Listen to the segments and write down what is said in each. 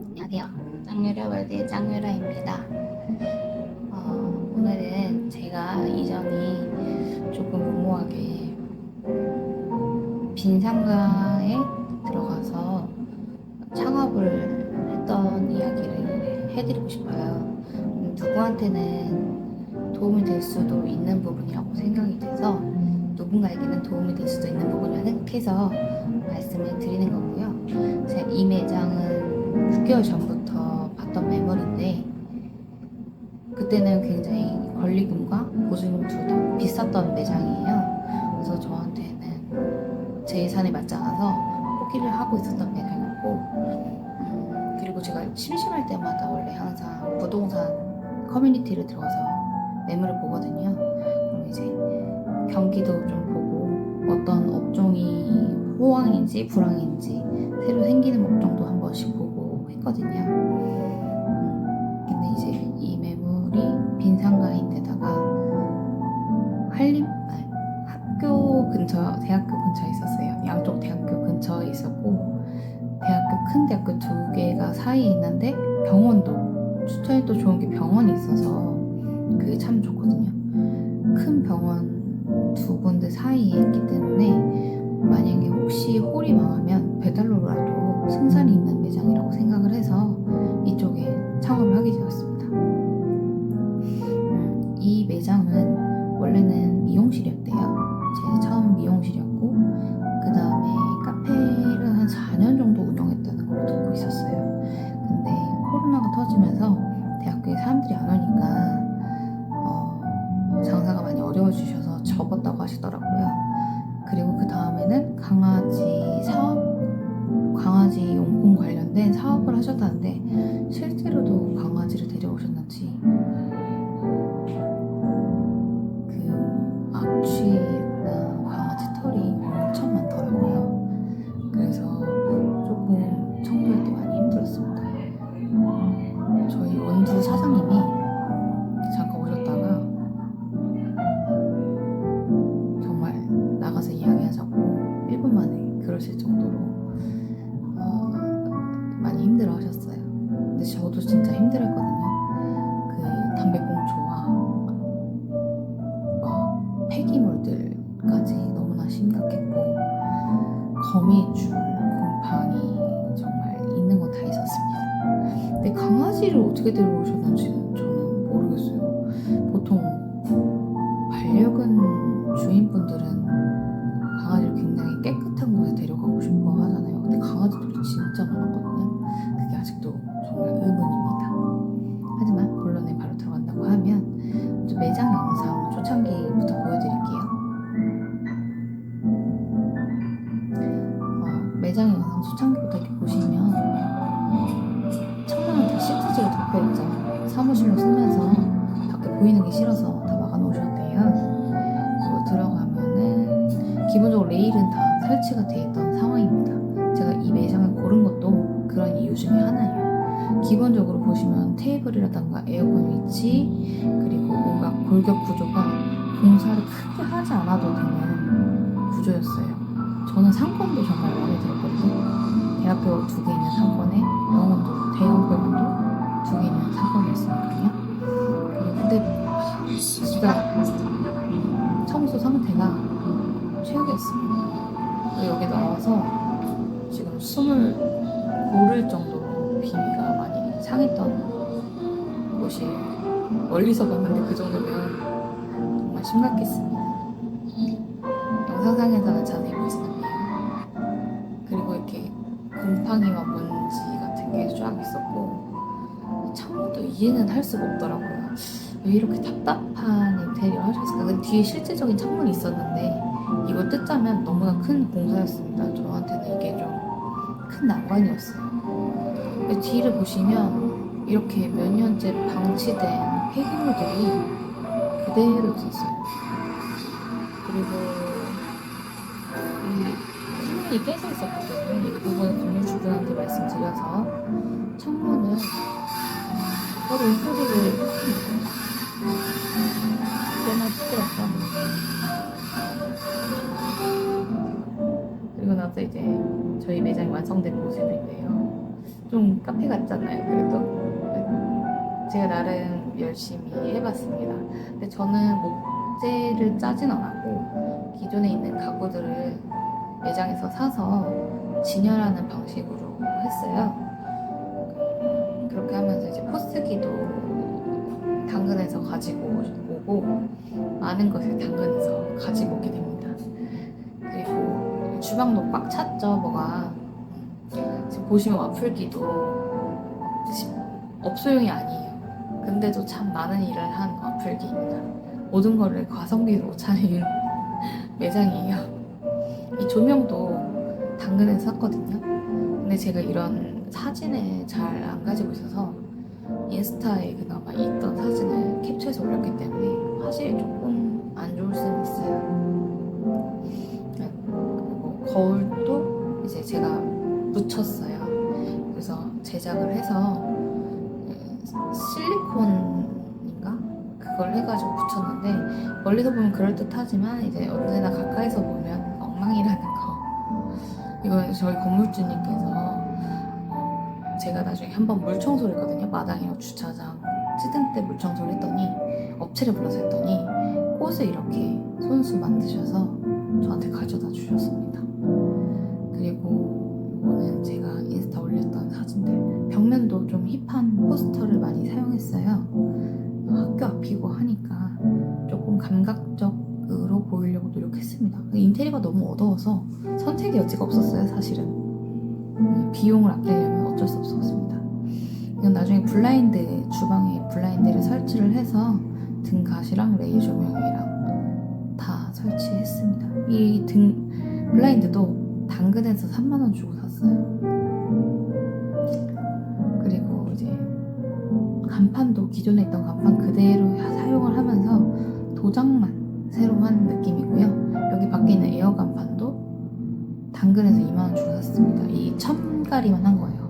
안녕하세요. 짱유라 월드의 짱유라입니다. 오늘은 제가 이전이 조금 무모하게 빈 상가에 들어가서 창업을 했던 이야기를 해드리고 싶어요. 누구한테는 도움이 될 수도 있는 부분이라고 생각이 돼서 누군가에게는 도움이 될 수도 있는 부분이라 생각해서 말씀을 드리는 거고요. 제가 이 매장은 6개월 전부터 봤던 매물인데 그때는 굉장히 권리금과 보증금 둘 다 비쌌던 매장이에요. 그래서 저한테는 제 예산에 맞지 않아서 포기를 하고 있었던 매장이었고 그리고 제가 심심할 때마다 원래 항상 부동산 커뮤니티를 들어가서 매물을 보거든요. 그럼 이제 경기도 좀 보고 어떤 업종이 호황인지 불황인지 새로 생기는 업종도 한 번씩 보고 했거든요. 근데 이제 이 매물이 빈 상가인데다가 학교 근처, 대학교 근처에 있었어요. 양쪽 대학교 근처에 있었고 큰 대학교 두 개가 사이에 있는데 병원도 추천이 또 좋은 게 병원이 있어서 그게 참 좋거든요. 큰 병원 두 군데 사이에 있기 때문에 만약에 혹시 홀이 망하면 배달로라도 승산이 있는 매장이라고 생각을 해서 이쪽에 창업을 하게 되었습니다. 이 매장은 원래는 미용실이었대요. 제 처음 미용실이었고 그 다음에 카페를 한 4년 정도 운영했다는 걸로 듣고 있었어요. 근데 코로나가 터지면서 대학교에 사람들이 안 오니까 장사가 많이 어려워지셔서 접었다고 하시더라고요. 그리고 그 다음에는 강아지 용품 관련된 사업을 하셨다는데 실제로도 강아지를 데려오셨는지 그 악취나 강아지 털이 엄청 많더라고요. 그래서 조금 청소할 때 많이 힘들었습니다. 저희 원주 사장님이 잠깐 오셨다가 정말 나가서 이야기하자고 1분 만에 그러실 정도로 많이 힘들어 하셨어요. 근데 저도 진짜 힘들었거든요. 그 담배꽁초와 폐기물들까지 너무나 심각했고 거미줄, 곰팡이 정말 있는 거 다 있었습니다. 근데 강아지를 어떻게 데려오셨는지는 저는 모르겠어요. 보통 반려견 주인분들은 강아지를 굉장히 깨끗한 곳에 데려가고 싶어 하잖아요. 근데 강아지들이 진짜 많았거든요. 그게 아직도 정말 의문입니다. 하지만 본론에 바로 들어간다고 하면 먼저 매장 영상 초창기부터 보여드릴게요. 매장 영상 초창기부터 이렇게 보시면 창문은 다 시트지로 덮여있죠. 사무실로 쓰면서 밖에 보이는 게 싫어서 다 막아놓으셨대요. 그리고 들어가면은 기본적으로 레일은 다 설치가 돼 있던 상황입니다. 제가 이 매장을 고른 것도 그런 이유 중에 하나예요. 기본적으로 보시면 테이블이라던가 에어컨 위치 그리고 뭔가 골격 구조가 공사를 크게 하지 않아도 되는 구조였어요. 저는 상권도 정말 마음에 들었거든요. 대학교 2개 있는 상권에 병원도 대형 병원도 2개 있는 상권이었으니까요. 그리고 근데 진짜 청소 상태가 최악이었습니다. 그리고 여기 나와서 지금 숨을 고를 정도로 비위가 많이 상했던 곳이에요. 멀리서 봤는데 그 정도면 정말 심각했습니다. 영상상에서는 자세히 보이시는데요. 그리고 이렇게 곰팡이와 먼지 같은 게 쫙 있었고 창문도 이해는 할 수가 없더라고요. 왜 이렇게 답답한 인테리어를 하셨을까? 근데 뒤에 실제적인 창문이 있었는데 이걸 뜯자면 너무나 큰 공사였습니다. 저한테는 이게 좀 큰 난관이었어요. 뒤를 보시면 이렇게 몇 년째 방치된 폐기물들이 그대로 있었어요. 그리고 이 창문이 깨져 있었거든요. 이 부분은 건물주분한테 말씀드려서 창문을 바로 이 소리를 꽤나 시끄럽죠. 그리고 나서 이제 저희 매장이 완성된 모습인데요. 좀 카페 같잖아요. 그래도 제가 나름 열심히 해봤습니다. 근데 저는 목재를 짜진 않았고 기존에 있는 가구들을 매장에서 사서 진열하는 방식으로 했어요. 그렇게 하면서 이제 포스기도 당근에서 가지고 오고 많은 것을 당근에서 가지고 오게 됩니다. 그리고 주방도 꽉 찼죠, 뭐가. 지금 보시면 와플기도 업소용이 아니에요. 근데도 참 많은 일을 한 와플기입니다. 모든 거를 가성비로 차린 매장이에요. 이 조명도 당근에서 샀거든요. 근데 제가 이런 사진을 잘 안 가지고 있어서 인스타에 그나마 있던 사진을 캡처해서 올렸기 때문에 화질이 조금 안 좋을 수는 있어요. 그리고 거울도 이제 제가 묻혔어요. 그래서 제작을 해서 실리콘인가? 그걸 해가지고 붙였는데 멀리서 보면 그럴듯하지만 이제 언제나 가까이서 보면 엉망이라는 거. 이건 저희 건물주님께서 제가 나중에 한번 물 청소를 했거든요. 마당이랑 주차장 시즌 때 물 청소를 했더니 업체를 불러서 했더니 꽃을 이렇게 손수 만드셔서 저한테 가져다 주셨습니다. 그리고 이거는 제가 인스타 올렸던 사진들. 벽면도 좀 힙한 포스터를 많이 사용했어요. 학교 앞이고 하니까 조금 감각적으로 보이려고 노력했습니다. 인테리어가 너무 어두워서 선택의 여지가 없었어요, 사실은. 비용을 아끼려면 어쩔 수 없었습니다. 이건 나중에 블라인드, 주방에 블라인드를 설치를 해서 등갓이랑 레이 조명이랑 다 설치했습니다. 이 블라인드도 당근에서 3만원 주고 샀어요. 그리고 이제 간판도 기존에 있던 간판 그대로 사용을 하면서 도장만 새로 한 느낌이고요. 여기 밖에 있는 에어 간판도 당근에서 2만원 주고 샀습니다. 이 첨가리만 한 거예요.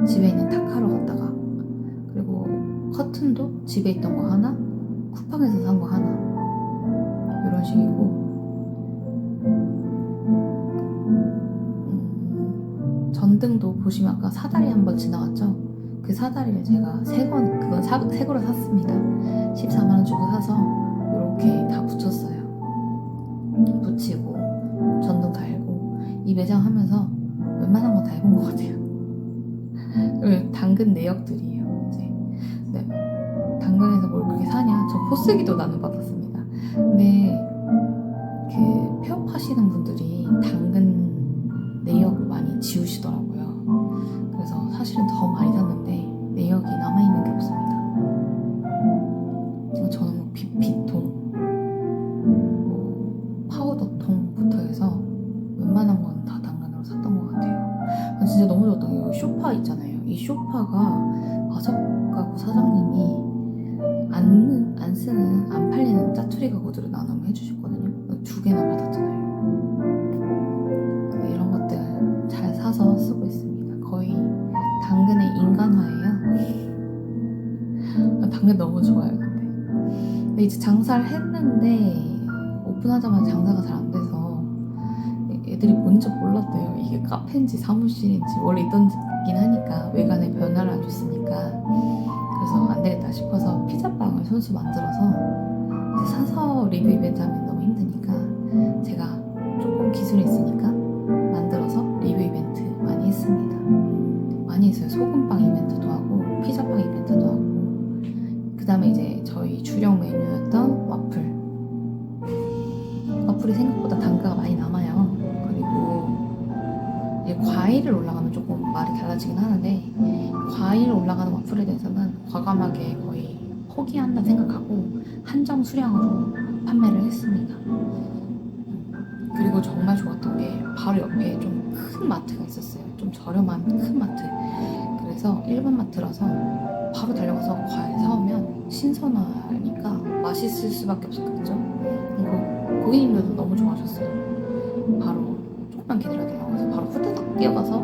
집에 있는 타카로 갔다가. 그리고 커튼도 집에 있던 거 하나, 쿠팡에서 산 거 하나, 이런 식이고. 전등도 보시면 아까 사다리 한번 지나갔죠? 그 사다리를 제가 그건 새 거로 샀습니다. 14만원 주고 사서 이렇게 다 붙였어요. 붙이고 전등 달고 이 매장 하면서 웬만한 거 다 해본 것 같아요. 당근 내역들이에요. 이제 네. 당근에서 뭘 그렇게 사냐? 저 포스기도 나는 받았습니다. 근데 그 폐업하시는 분들이 당근 내역을 많이 지우시더라고요. 그래서 사실은 더 많이 샀는데 내역이 남아있는 게 없습니다. 지금 저는 뭐 BP통, 뭐 파우더통부터 해서 웬만한 건 다 당근으로 샀던 것 같아요. 진짜 너무 좋았던 게 쇼파 있잖아요. 이 쇼파가 가구 사장님이 안 쓰는, 안 팔리는 짜투리 가구들을 나눔을 해주셨거든요. 2개나 받았잖아요. 이런 것들 잘 사서 쓰고 있습니다. 거의 당근의 인간화예요. 당근 너무 좋아요, 근데 이제 장사를 했는데 오픈하자마자 장사가 잘 안 돼서 애들이 뭔지 몰랐대요. 이게 카페인지 사무실인지. 원래 있던 집이긴 하니까 외관에 변화를 안 줬으니까. 그래서 안 되겠다 싶어서 피자빵을 손수 만들어서 이제 사서 리뷰 이벤트 하면 너무 힘드니까 제가 조금 기술이 있으니까 만들어서 리뷰 이벤트 많이 했습니다. 많이 했어요. 소금빵 이벤트도 하고 피자빵 이벤트도 하고. 그 다음에 이제 저희 주력 메뉴였던 와플이 생각보다 단가가 많이 남아요. 그리고 이제 과일을 올라가면 조금 말이 달라지긴 하는데, 과일 올라가는 와플에 대해서는 과감하게 거의 포기한다 생각하고 한정 수량으로 판매를 했습니다. 그리고 정말 좋았던 게 바로 옆에 좀 큰 마트가 있었어요. 좀 저렴한 큰 마트. 그래서 일반 마트라서 바로 달려가서 과일 사오면 신선하니까 맛있을 수밖에 없었겠죠. 그리고 고객님들도 너무 좋아하셨어요. 바로 조금만 기다려달라고 해서 바로 후다닥 뛰어가서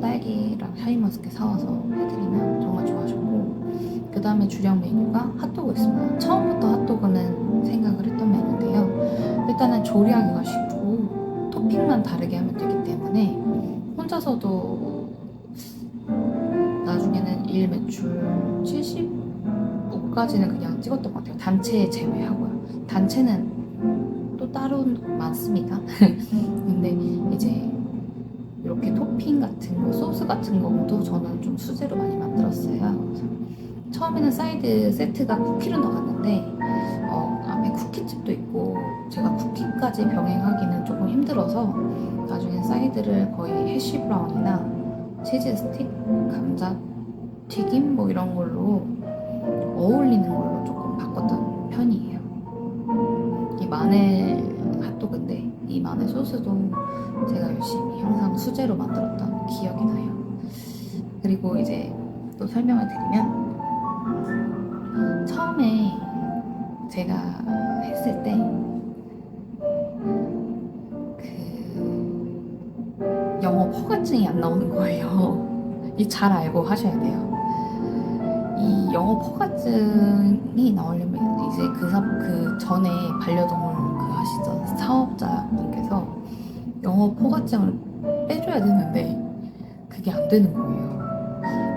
딸기랑 샤인머스켓 사와서 해드리면 정말 좋아하셨고, 그 다음에 주력 메뉴가 핫도그였습니다. 처음부터 핫도그는 생각을 했던 메뉴인데요. 일단은 조리하기가 쉽고 토핑만 다르게 하면 되기 때문에 혼자서도 일 매출 75까지는 그냥 찍었던 것 같아요. 단체 제외하고요. 단체는 또 따로 많습니다. 근데 이제 이렇게 토핑 같은 거, 소스 같은 것도 저는 좀 수제로 많이 만들었어요. 그래서 처음에는 사이드 세트가 쿠키로 나갔는데 앞에 쿠키집도 있고 제가 쿠키까지 병행하기는 조금 힘들어서 나중엔 사이드를 거의 해쉬 브라운이나 치즈 스틱, 감자 튀김 뭐 이런 걸로 어울리는 걸로 조금 바꿨던 편이에요. 이 마늘 핫도그인데 이 마늘 소스도 제가 열심히 항상 수제로 만들었던 기억이 나요. 그리고 이제 또 설명을 드리면 처음에 제가 했을 때 그 영어 허가증이 안 나오는 거예요. 이 잘 알고 하셔야 돼요. 이 영어 허가증이 나오려면 이제 그 전에 반려동물 그 하시던 사업자분께서 영어 허가증을 빼줘야 되는데 그게 안 되는 거예요.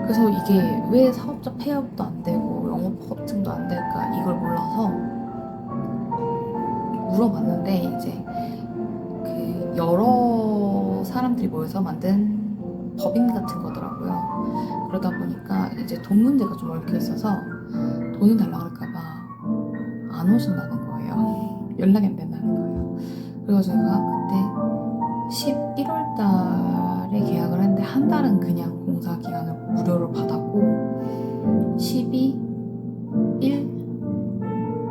그래서 이게 왜 사업자 폐업도 안 되고 영업 허가증도 안 될까 이걸 몰라서 물어봤는데 이제 그 여러 사람들이 모여서 만든 법인 같은 거더라고요. 그러다 보니까 이제 돈 문제가 좀 얽혀 있어서 돈을 달라고 할까봐 안 오신다는 거예요. 연락이 안 된다는 거예요. 그래가지고 제가 그때 11월 달에 계약을 했는데 한 달은 그냥 공사 기간을 무료로 받았고 12, 1,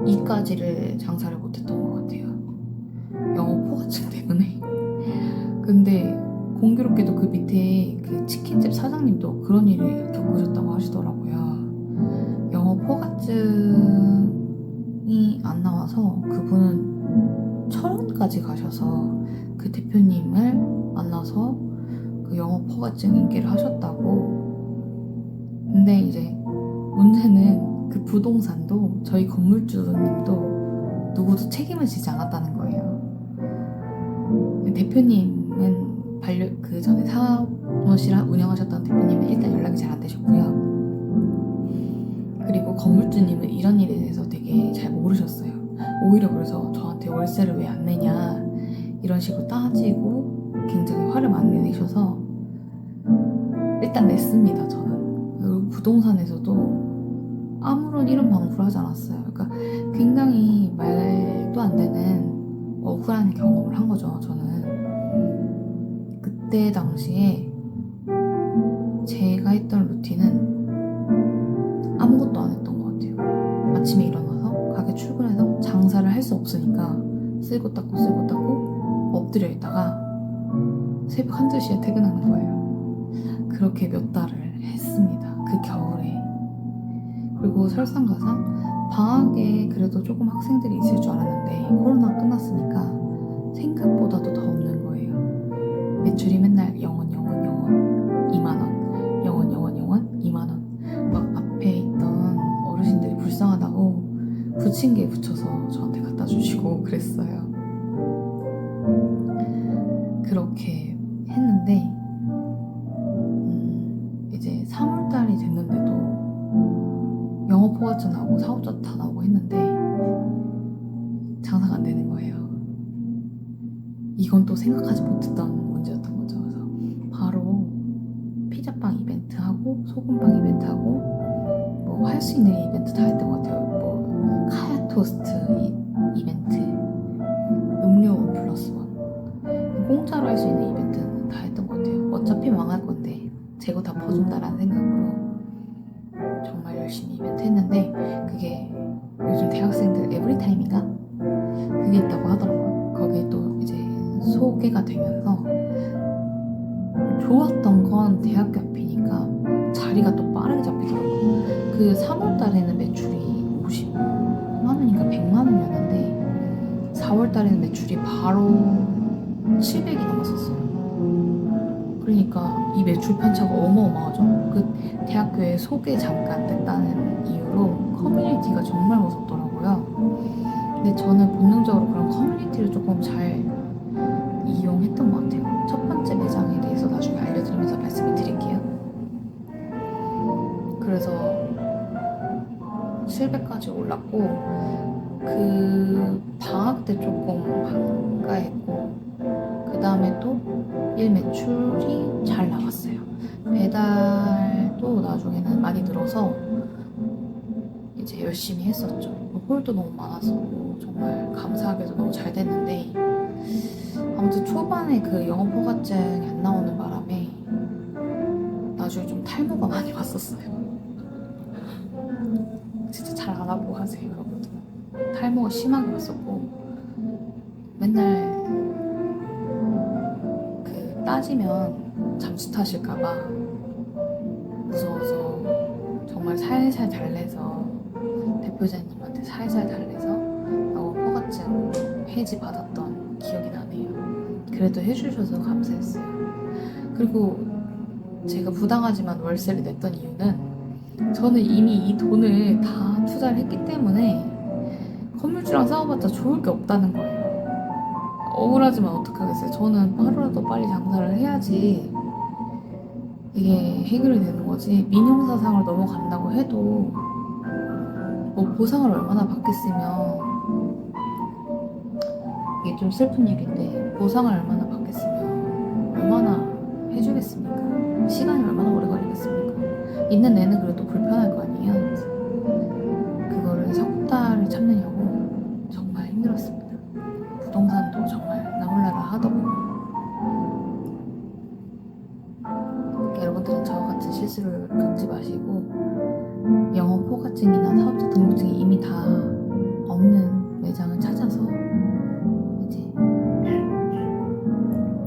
2까지를 장사를 못했던 것 같아요. 영업 허가증 때문에. 근데 공교롭게도 그 밑에 그 치킨집 사장님도 그런 일을 겪으셨다고 하시더라고요. 영업 허가증이 안 나와서 그분은 철원까지 가셔서 그 대표님을 만나서 그 영업 허가증 인계를 하셨다고. 근데 이제 문제는 그 부동산도 저희 건물주님도 누구도 책임을 지지 않았다는 거예요. 대표님은 그 전에 사무실 운영하셨던 대표님은 일단 연락이 잘 안 되셨고요. 그리고 건물주님은 이런 일에 대해서 되게 잘 모르셨어요. 오히려 그래서 저한테 월세를 왜 안 내냐 이런 식으로 따지고 굉장히 화를 많이 내셔서 일단 냈습니다. 저는. 그리고 부동산에서도 아무런 이런 방구를 하지 않았어요. 그러니까 굉장히 말도 안 되는 억울한 경험을 한 거죠. 저는 그때 당시에 제가 했던 루틴은 아무것도 안 했던 것 같아요. 아침에 일어나서 가게 출근해서 장사를 할 수 없으니까 쓸고 닦고 엎드려 있다가 새벽 1~2시에 퇴근하는 거예요. 그렇게 몇 달을 했습니다. 그 겨울에. 그리고 설상가상 방학에 그래도 조금 학생들이 있을 줄 알았는데 코로나 끝났으니까 생각보다도 더 없는 거예요. 매출이 맨날 영원 2만원 영원 2만원 막 앞에 있던 어르신들이 불쌍하다고 부침개에 붙여서 저한테 갖다 주시고 그랬어요. 그렇게 했는데 이제 3월달이 됐는데도 영업 허가증 나오고 사업자 다 나오고 했는데 장사가 안 되는 거예요. 이건 또 생각하지 못했던 문제였던 거죠. 그래서 바로 피자빵 이벤트하고 소금빵 이벤트하고 뭐 할 수 있는 이벤트 다 했던 것 같아요. 뭐 카야 토스트 이벤트, 음료 1+1 공짜로 할 수 있는 이벤트는 다 했던 것 같아요. 어차피 망할 건데 재고 다 퍼준다라는 생각으로 정말 열심히 이벤트 했는데 그게 요즘 대학생들 에브리타임인가? 그게 있다고 하더라고요. 거기에 또 이제 소개가 되면서 좋았던 건 대학교 앞이니까 자리가 또 빠르게 잡히더라고요. 그 3월달에는 매출이 50만원인가 100만원이었는데 4월달에는 매출이 바로 700이 넘었었어요. 그러니까 이 매출 편차가 어마어마하죠. 그 대학교에 소개 잠깐 됐다는 이유로 커뮤니티가 정말 무섭더라고요. 근데 저는 본능적으로 그런 커뮤니티를 조금 잘 이용했던 것 같아요. 첫 번째 매장에 대해서 나중에 알려드리면서 말씀을 드릴게요. 그래서 700까지 올랐고 그 방학 때 조금 한가했고 그 다음에 또 일 매출이 잘 나왔어요. 배달도 나중에는 많이 늘어서 이제 열심히 했었죠. 홀도 너무 많았었고 정말 감사하게도 너무 잘 됐는데 아무튼 초반에 그 영업 허가증이 안 나오는 바람에 나중에 좀 탈모가 많이 왔었어요. 진짜 잘 알아보고 하세요, 여러분들. 탈모가 심하게 왔었고 맨날 그 따지면 잠수 타실까봐 무서워서 정말 살살 달래서 대표자님한테 살살 달래서 영업 허가증 해지 받았던 기억이 나네요. 그래도 해주셔서 감사했어요. 그리고 제가 부당하지만 월세를 냈던 이유는 저는 이미 이 돈을 다 투자를 했기 때문에 건물주랑 싸워봤자 좋을 게 없다는 거예요. 억울하지만 어떡하겠어요. 저는 하루라도 빨리 장사를 해야지 이게 해결이 되는 거지. 민형사상을 넘어간다고 해도 뭐 보상을 얼마나 받겠으면 이게 좀 슬픈 얘기인데 보상을 얼마나 받겠으면 얼마나 해주겠습니까? 시간이 얼마나 오래 걸리겠습니까? 있는 애는 그래도 불편할 거 아니에요. 그거를 석 달을 참느냐고 정말 힘들었습니다. 부동산도 정말 나몰라라 하더군요. 여러분들은 저와 같은 실수를 겪지 마시고 영업 허가증이나 사업자 등록증이 이미 다 없는 매장을 찾아서 이제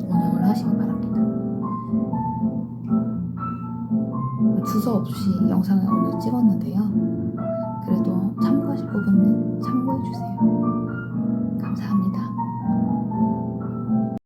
운영을 하시기 바랍니다. 주소 없이 영상을 오늘 찍었는데요. 그래도 참고하실 부분은 참고해주세요.